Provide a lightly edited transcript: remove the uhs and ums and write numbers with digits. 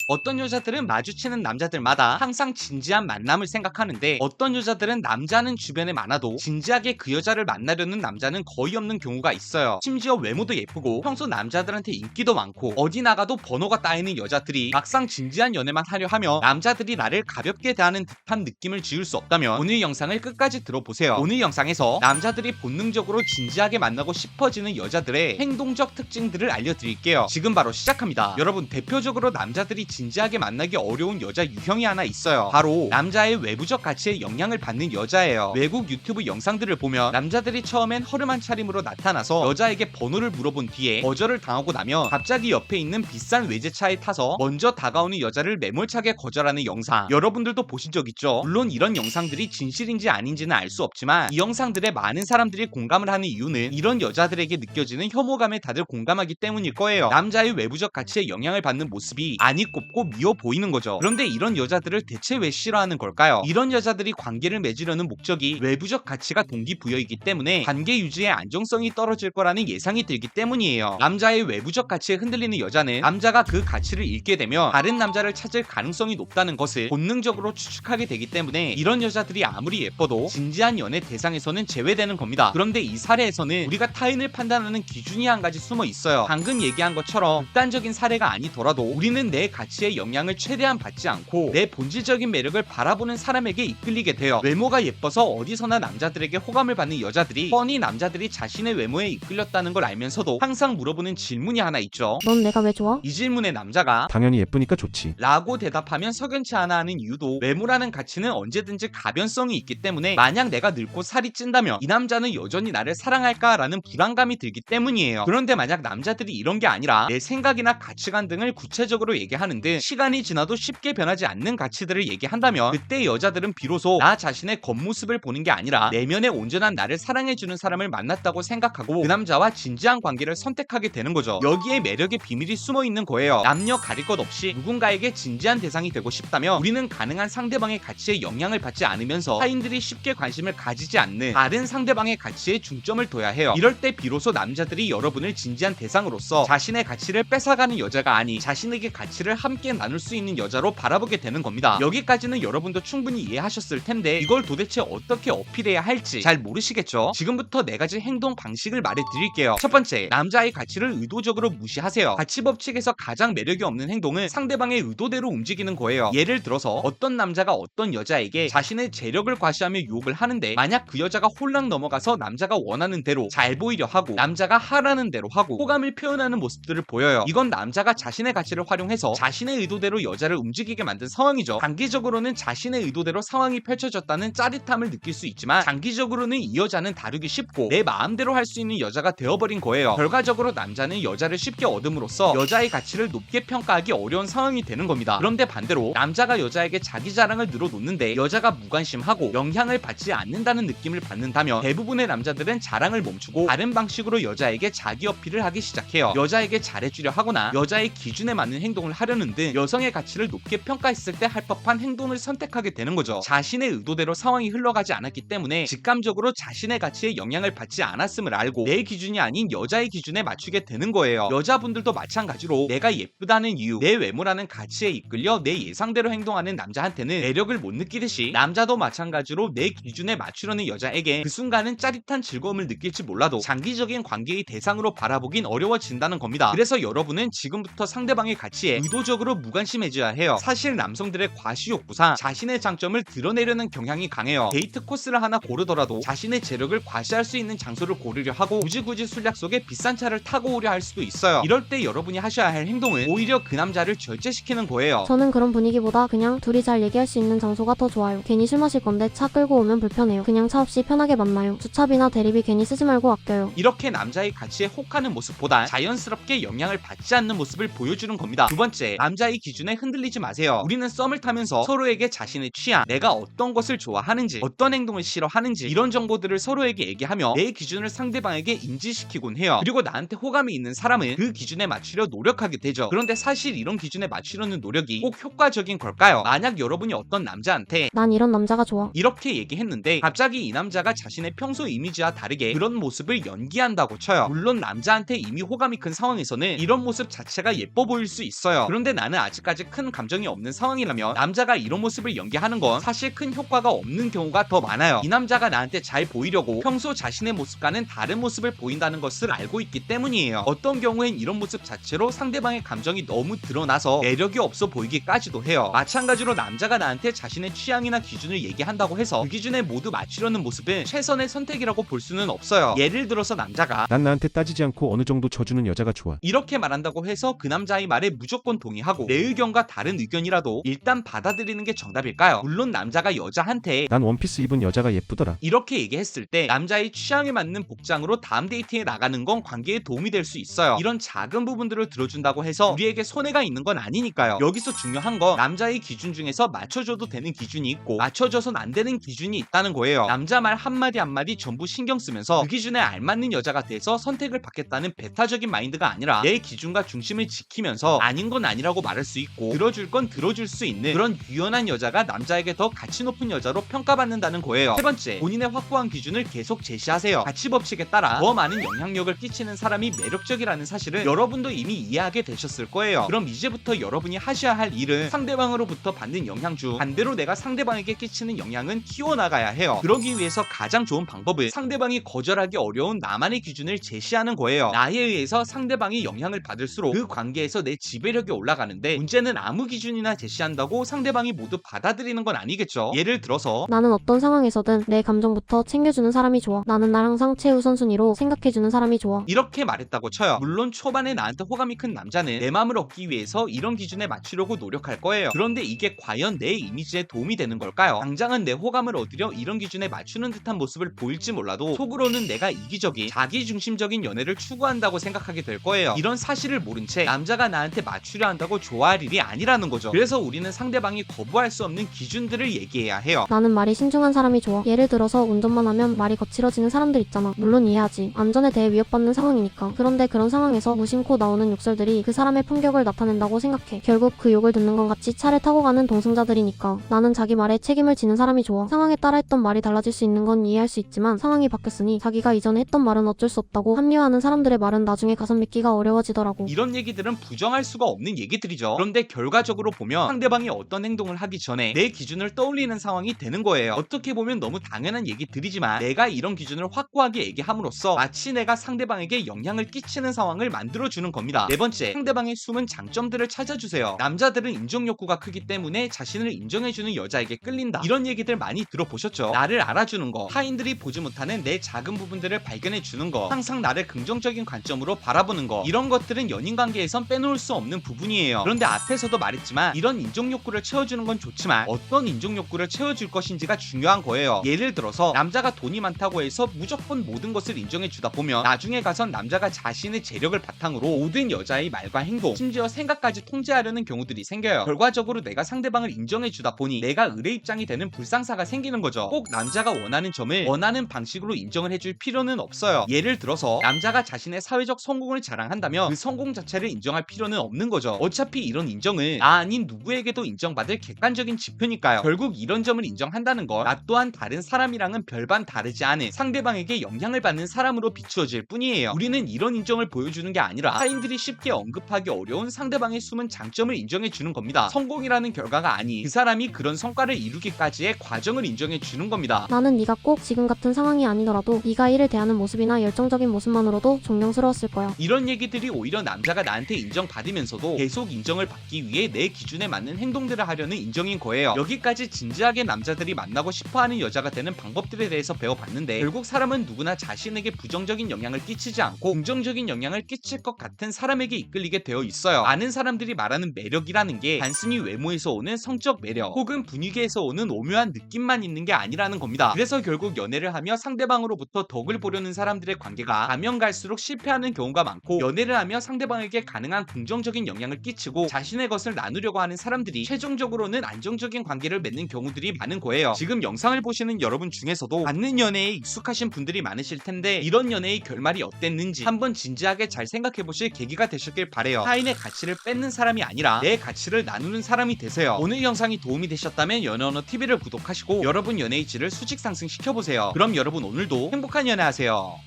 어떤 여자들은 마주치는 남자들마다 항상 진지한 만남을 생각하는데 어떤 여자들은 남자는 주변에 많아도 진지하게 그 여자를 만나려는 남자는 거의 없는 경우가 있어요. 심지어 외모도 예쁘고 평소 남자들한테 인기도 많고 어디 나가도 번호가 따이는 여자들이 막상 진지한 연애만 하려 하며 남자들이 나를 가볍게 대하는 듯한 느낌을 지울 수 없다면 오늘 영상을 끝까지 들어보세요. 오늘 영상에서 남자들이 본능적으로 진지하게 만나고 싶어지는 여자들의 행동적 특징들을 알려드릴게요. 지금 바로 시작합니다. 여러분, 대표적으로 남자들이 진지하게 만나기 어려운 여자 유형이 하나 있어요. 바로 남자의 외부적 가치에 영향을 받는 여자예요. 외국 유튜브 영상들을 보면 남자들이 처음엔 허름한 차림으로 나타나서 여자에게 번호를 물어본 뒤에 거절을 당하고 나면 갑자기 옆에 있는 비싼 외제차에 타서 먼저 다가오는 여자를 매몰차게 거절하는 영상, 여러분들도 보신 적 있죠? 물론 이런 영상들이 진실인지 아닌지는 알 수 없지만 이 영상들에 많은 사람들이 공감을 하는 이유는 이런 여자들에게 느껴지는 혐오감에 다들 공감하기 때문일 거예요. 남자의 외부적 가치에 영향을 받는 모습이 안이 꼽고 미워 보이는 거죠. 그런데 이런 여자들을 대체 왜 싫어하는 걸까요? 이런 여자들이 관계를 맺으려는 목적이 외부적 가치가 동기부여이기 때문에 관계 유지의 안정성이 떨어질 거라는 예상이 들기 때문이에요. 남자의 외부적 가치에 흔들리는 여자는 남자가 그 가치를 잃게 되면 다른 남자를 찾을 가능성이 높다는 것을 본능적으로 추측하게 되기 때문에 이런 여자들이 아무리 예뻐도 진지한 연애 대상에서는 제외되는 겁니다. 그런데 이 사례에서는 우리가 타인을 판단하는 기준이 한 가지 숨어 있어요. 방금 얘기한 것처럼 극단적인 사례가 아니더라도 우리는 내 가치에 영향을 최대한 받지 않고 내 본질적인 매력을 바라보는 사람에게 이끌리게 돼요. 외모가 예뻐서 어디서나 남자들에게 호감을 받는 여자들이 뻔히 남자들이 자신의 외모에 이끌렸다는 걸 알면서도 항상 물어보는 질문이 하나 있죠. 넌 내가 왜 좋아? 이 질문에 남자가 당연히 예쁘니까 좋지. 라고 대답하면 석연치 않아 하는 이유도 외모라는 가치는 언제든지 가변성이 있기 때문에 만약 내가 늙고 살이 찐다면 이 남자는 여전히 나를 사랑할까라는 불안감이 들기 때문이에요. 그런데 만약 남자들이 이런 게 아니라 내 생각이나 가치관 등을 구체적으로 얘기하는 듯 시간이 지나도 쉽게 변하지 않는 가치들을 얘기한다면 그때 여자들은 비로소 나 자신의 겉모습을 보는 게 아니라 내면에 온전한 나를 사랑해주는 사람을 만났다고 생각하고 그 남자와 진지한 관계를 선택하게 되는 거죠. 여기에 매력의 비밀이 숨어 있는 거예요. 남녀 가릴 것 없이 누군가에게 진지한 대상이 되고 싶다면 우리는 가능한 상대방의 가치에 영향을 받지 않으면서 타인들이 쉽게 관심을 가지지 않는 다른 상대방의 가치에 중점을 둬야 해요. 이럴 때 비로소 남자들이 여러분을 진지한 대상으로서 자신의 가치를 뺏어가는 여자가 아니 자신에게 가치를 함께 나눌 수 있는 여자로 바라보게 되는 겁니다. 여기까지는 여러분도 충분히 이해하셨을 텐데 이걸 도대체 어떻게 어필해야 할지 잘 모르시겠죠? 지금부터 4가지 행동 방식을 말해드릴게요. 첫 번째, 남자의 가치를 의도적으로 무시하세요. 가치 법칙에서 가장 매력이 없는 행동은 상대방의 의도대로 움직이는 거예요. 예를 들어서 어떤 남자가 어떤 여자에게 자신의 재력을 과시하며 유혹을 하는데 만약 그 여자가 홀랑 넘어가서 남자가 원하는 대로 잘 보이려 하고 남자가 하라는 대로 하고 호감을 표현하는 모습들을 보여요. 이건 남자가 자신의 가치를 활용해서 자신의 의도대로 여자를 움직이게 만든 상황이죠. 단기적으로는 자신의 의도대로 상황이 펼쳐졌다는 짜릿함을 느낄 수 있지만 장기적으로는 이 여자는 다루기 쉽고 내 마음대로 할 수 있는 여자가 되어버린 거예요. 결과적으로 남자는 여자를 쉽게 얻음으로써 여자의 가치를 높게 평가하기 어려운 상황이 되는 겁니다. 그런데 반대로 남자가 여자에게 자기 자랑을 늘어놓는데 여자가 무관심하고 영향을 받지 않는다는 느낌을 받는다면 대부분의 남자들은 자랑을 멈추고 다른 방식으로 여자에게 자기 어필을 하기 시작해요. 여자에게 잘해주려 하거나 여자의 기준에 맞는 행동을 하려는 등 여성의 가치를 높게 평가했을 때 할 법한 행동을 선택하게 되는 거죠. 자신의 의도대로 상황이 흘러가지 않았기 때문에 직감적으로 자신의 가치에 영향을 받지 않았음을 알고 내 기준이 아닌 여자의 기준에 맞추게 되는 거예요. 여자분들도 마찬가지로 내가 예쁘다는 이유, 내 외모라는 가치에 이끌려 내 예상대로 행동하는 남자한테는 매력을 못 느끼듯이 남자도 마찬가지로 내 기준에 맞추려는 여자에게 그 순간은 짜릿한 즐거움을 느낄지 몰라도 장기적인 관계의 대상으로 바라보긴 어려워진다는 겁니다. 그래서 여러분은 지금부터 상대방의 가치에 의도적으로 무관심해져야 해요. 사실 남성들의 과시욕구상 자신의 장점을 드러내려는 경향이 강해요. 데이트 코스를 하나 고르더라도 자신의 재력을 과시할 수 있는 장소를 고르려 하고 굳이 술약 속에 비싼 차를 타고 오려 할 수도 있어요. 이럴 때 여러분이 하셔야 할 행동은 오히려 그 남자를 절제시키는 거예요. 저는 그런 분위기보다 그냥 둘이 잘 얘기할 수 있는 장소가 더 좋아요. 괜히 술 마실 건데 차 끌고 오면 불편해요. 그냥 차 없이 편하게 만나요. 주차비나 대리비 괜히 쓰지 말고 아껴요. 이렇게 남자의 가치에 혹하는 모습보다 자연스럽게 영향을 받지 않는 모습을 보여주는 겁니다. 두 번째, 남자의 기준에 흔들리지 마세요. 우리는 썸을 타면서 서로에게 자신의 취향, 내가 어떤 것을 좋아하는지, 어떤 행동을 싫어하는지 이런 정보들을 서로에게 얘기하며 내 기준을 상대방에게 인지시키곤 해요. 그리고 나한테 호감이 있는 사람은 그 기준에 맞추려 노력하게 되죠. 그런데 사실 이런 기준에 맞추려는 노력이 꼭 효과적인 걸까요? 만약 여러분이 어떤 남자한테 난 이런 남자가 좋아 이렇게 얘기했는데 갑자기 이 남자가 자신의 평소 이미지와 다르게 그런 모습을 연기한다고 쳐요. 물론 남자한테 이미 호감이 큰 상황에서는 이런 모습 자체가 예뻐 보일 수 있어요. 그런데 나는 아직까지 큰 감정이 없는 상황이라면 남자가 이런 모습을 연기하는 건 사실 큰 효과가 없는 경우가 더 많아요. 이 남자가 나한테 잘 보이려고 평소 자신의 모습과는 다른 모습을 보인다는 것을 알고 있기 때문이에요. 어떤 경우엔 이런 모습 자체로 상대방의 감정이 너무 드러나서 매력이 없어 보이기까지도 해요. 마찬가지로 남자가 나한테 자신의 취향이나 기준을 얘기한다고 해서 그 기준에 모두 맞추려는 모습은 최선의 선택이라고 볼 수는 없어요. 예를 들어서 남자가 난 나한테 따지지 않고 어느 정도 져주는 여자가 좋아. 이렇게 말한다고 해서 그 남자의 말에 무조건 동의하고 내 의견과 다른 의견이라도 일단 받아들이는 게 정답일까요? 물론 남자가 여자한테 난 원피스 입은 여자가 예쁘더라. 이렇게 얘기했을 때 남자의 취향에 맞는 복장으로 다음 데이트에 나가는 건 관계에 도움이 될 수 있어요. 이런 작은 부분들을 들어준다고 해서 우리에게 손해가 있는 건 아니니까요. 여기서 중요한 건 남자의 기준 중에서 맞춰줘도 되는 기준이 있고 맞춰줘선 안 되는 기준이 있다는 거예요. 남자 말 한마디 한마디 전부 신경 쓰면서 그 기준에 알맞는 여자가 돼서 선택을 받겠다는 배타적인 마인드가 아니라 내 기준과 중심을 지키면서 아닌 건 아니라고 말할 수 있고 들어줄 건 들어줄 수 있는 그런 유연한 여자가 남자에게 더 가치 높은 여자로 평가받는다는 거예요. 세 번째, 본인의 확고한 기준을 계속 제시하세요. 가치 법칙에 따라 더 많은 영향력을 끼치는 사람이 매력적이라는 사실을 여러분도 이미 이해하게 되셨을 거예요. 그럼 이제부터 여러분이 하셔야 할 일은 상대방으로부터 받는 영향 중 반대로 내가 상대방에게 끼치는 영향은 키워나가야 해요. 그러기 위해서 가장 좋은 방법은 상대방이 거절하기 어려운 나만의 기준을 제시하는 거예요. 나에 의해서 상대방이 영향을 받을수록 그 관계에서 내 지배력이 올라가는데 문제는 아무 기준이나 제시한다고 상대방이 모두 받아들이는 건 아니겠죠. 예를 들어서 나는 어떤 상황에서든 내 감정부터 챙겨주는 사람이 좋아. 나는 날 항상 최우선순위로 생각해주는 사람이 좋아. 이렇게 말했다고 쳐요. 물론 초반에 나한테 호감이 큰 남자는 내 마음을 얻기 위해서 이런 기준에 맞추려고 노력할 거예요. 그런데 이게 과연 내 이미지에 도움이 되는 걸까요? 당장은 내 호감을 얻으려 이런 기준에 맞추는 듯한 모습을 보일지 몰라도 속으로는 내가 이기적인 자기중심적인 연애를 추구한다고 생각하게 될 거예요. 이런 사실을 모른 채 남자가 나한테 맞추려 한다고 좋아할 일이 아니라는 거죠. 그래서 우리는 상대방이 거부할 수 없는 기준들을 얘기해야 해요. 나는 말이 신중한 사람이 좋아. 예를 들어서 운전만 하면 말이 거칠어지는 사람들 있잖아. 물론 이해하지. 안전에 대해 위협받는 상황이니까. 그런데 그런 상황에서 무심코 나오는 욕설들이 그 사람의 품격을 나타낸다고 생각해. 결국 그 욕을 듣는 건 같이 차를 타고 가는 동승자들이니까. 나는 자기 말에 책임을 지는 사람이 좋아. 상황에 따라 했던 말이 달라질 수 있는 건 이해할 수 있지만 상황이 바뀌었으니 자기가 이전에 했던 말은 어쩔 수 없다고 합리화하는 사람들의 말은 나중에 가슴 믿기가 어려워지더라고. 이런 얘기들은 부정할 수가 없는 얘기들이죠. 그런데 결과적으로 보면 상대방이 어떤 행동을 하기 전에 내 기준을 떠올리는 상황이 되는 거예요. 어떻게 보면 너무 당연한 얘기들이지만 내가 이런 기준을 확고하게 얘기함으로써 마치 내가 상대방에게 영향을 끼치는 상황을 만들어주는 겁니다. 네 번째, 상대방의 숨은 장점들을 찾아주세요. 남자들은 인정 욕구가 크기 때문에 자신을 인정해주는 여자에게 끌린다. 이런 얘기들 많이 들어보셨죠? 나를 알아주는 거, 타인들이 보지 못하는 내 작은 부분들을 발견해주는 거, 항상 나를 긍정적인 관점으로 바라보는 거, 이런 것들은 연인 관계에선 빼놓을 수 없는 부분이에요. 그런데 앞에서도 말했지만 이런 인정 욕구를 채워주는 건 좋지만 어떤 인정 욕구를 채워줄 것인지가 중요한 거예요. 예를 들어서 남자가 돈이 많다고 해서 무조건 모든 것을 인정해주다 보면 나중에 가선 남자가 자신의 재력을 바탕으로 모든 여자의 말과 행동, 심지어 생각까지 통제하려는 경우들이 생겨요. 결과적으로 내가 상대방을 인정해주다 보니 내가 의뢰 입장이 되는 불상사가 생기는 거죠. 꼭 남자가 원하는 점을 원하는 방식으로 인정을 해줄 필요는 없어요. 예를 들어서 남자가 자신의 사회적 성공을 자랑한다면 그 성공 자체를 인정할 필요는 없는 거죠. 어차피 이런 인정은 나 아닌 누구에게도 인정받을 객관적인 지표니까요. 결국 이런 점을 인정한다는 건 나 또한 다른 사람이랑은 별반 다르지 않은 상대방에게 영향을 받는 사람으로 비추어질 뿐이에요. 우리는 이런 인정을 보여주는 게 아니라 타인들이 쉽게 언급하기 어려운 상대방의 숨은 장점을 인정해주는 겁니다. 성공이라는 결과가 아닌 그 사람이 그런 성과를 이루기까지의 과정을 인정해주는 겁니다. 나는 네가 꼭 지금 같은 상황이 아니더라도 네가 일을 대하는 모습이나 열정적인 모습만으로도 존경스러웠을 거야. 이런 얘기들이 오히려 남자가 나한테 인정받으면서도 계속 인정을 받기 위해 내 기준에 맞는 행동들을 하려는 인정인 거예요. 여기까지 진지하게 남자들이 만나고 싶어하는 여자가 되는 방법들에 대해서 배워봤는데 결국 사람은 누구나 자신에게 부정적인 영향을 끼치지 않고 긍정적인 영향을 끼칠 것 같은 사람에게 이끌리게 되어 있어요. 많은 사람들이 말하는 매력이라는 게 단순히 외모에서 오는 성적 매력 혹은 분위기에서 오는 오묘한 느낌만 있는 게 아니라는 겁니다. 그래서 결국 연애를 하며 상대방으로부터 덕을 보려는 사람들의 관계가 가면 갈수록 실패하는 경우가 많고, 연애를 하며 상대방에게 가능한 긍정적인 영향을 끼치고 자신의 것을 나누려고 하는 사람들이 최종적으로는 안정적인 관계를 맺는 경우들이 많은 거예요. 지금 영상을 보시는 여러분 중에서도 받는 연애에 익숙하신 분들이 많으실 텐데 이런 연애의 결말이 어땠는지 한번 진지하게 잘 생각해 보실 계기가 되셨길 바래요. 타인의 가치를 뺏는 사람이 아니라 내 가치를 나누는 사람이 되세요. 오늘 영상이 도움이 되셨다면 연애언어TV를 구독하시고 여러분 연애의 질을 수직 상승시켜보세요. 그럼 여러분 오늘도 행복한 연애하세요.